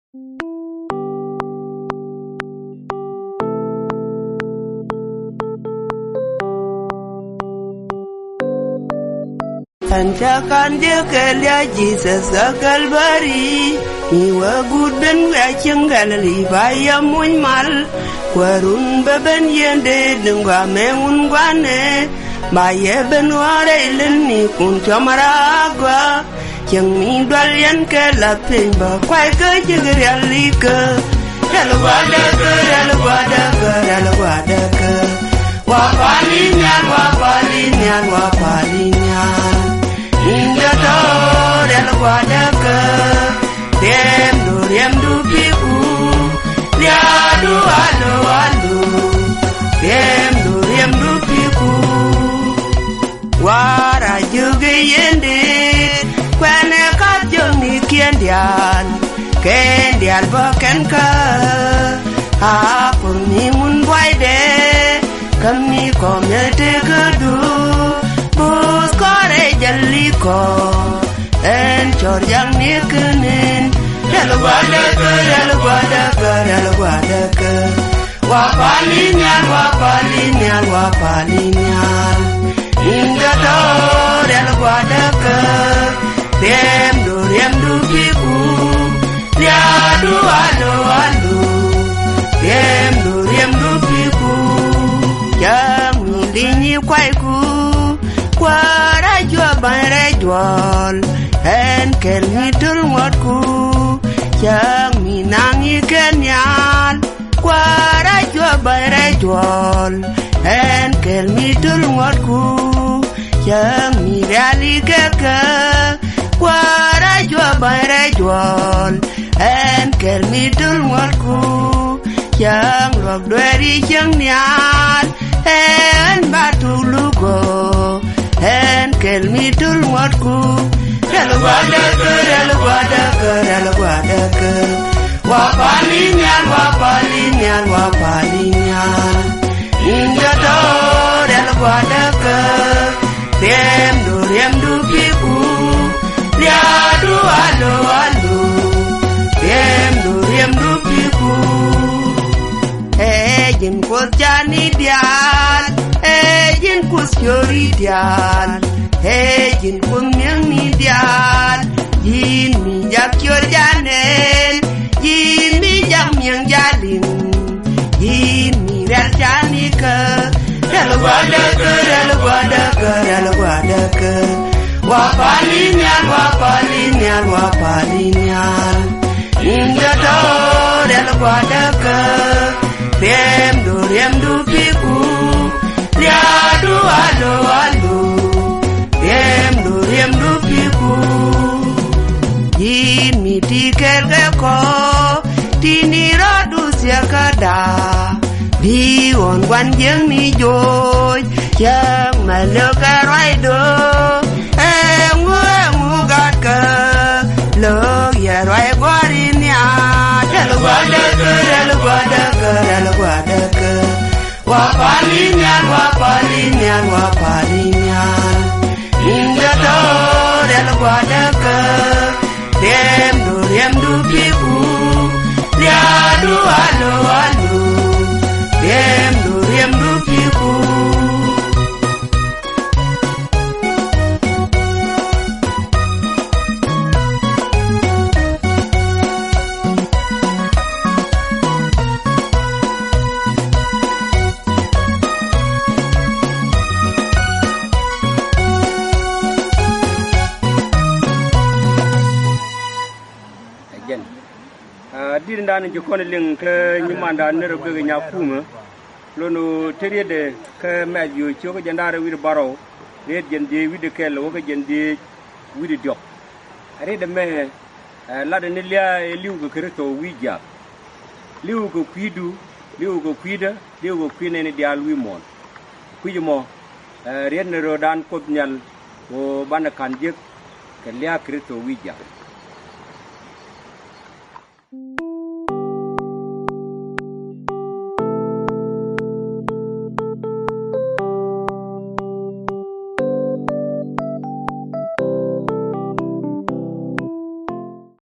Anjakan dia kelia Jesus Kalvari Iwa guden wa cenggal li bayam munmal Warun beben yende dengwa meun gwane Baye benware ilni kun chamaragwa Yang mi dwal yan ke la pimba kwai ke jigri alika Dalwada ke Wapalinyan Inga tor el guadaka Dem du piku Liadu alu Dem du piku Wara juga yende Kwene katjong ni Kendial baken ka Apur ni mun boyde Kami komete kedu Bus kore jaliko En chor yang nikenin Dalu guadaka Wapalinyan Inga tor dalu guadaka Dem du piku Liadu alu Dem du piku Yang linyi kwaiku Kwara jua bayre jual En kel hitul ngotku Yang minangi kenyal Kwara jua bayre jual En kel hitul ngotku Yang mirali keke Kwara jua bayre jual En kel hitul ngotku Yang lok dweri yang nyal En batu lugo En kel mitul ngotku Dalu guadaka Wapalinyan Inga tor dalu guadaka Dem du piku Liadu alu Dem du piku Ejin kus jani dial Ejin kus yori dial Ejin kus miang ni dial Jin mi jak yor janen Jin mi jak miang jalin Jin mi ral jani ke Dalu guadaka Wapalinyan Inga tor dalu guadaka Dem du piku Liadu alu Dem du piku Jimi tiker keko Tini rodu siakada Biwon wan jeng ni joy Yang malaka raido Engu gat ke Log ya rai guarinya Dalu guadaka Wapalinyan Inga tor dalu guadaka Dem du piku Liadu alu Dem du piku Dindan jikon ling ke nyimanda nero ke nyakume lono teriede ke meju choko jandare wir baro red jende wide kel wo ke jende wide diok are de me la de nilia liu ko kreto wija liu ko kwidu liu ko kwida liu ko kwine ni dial wi mon kwijmo red nero dan ko nyal wo bana kanjek ke lia kreto wija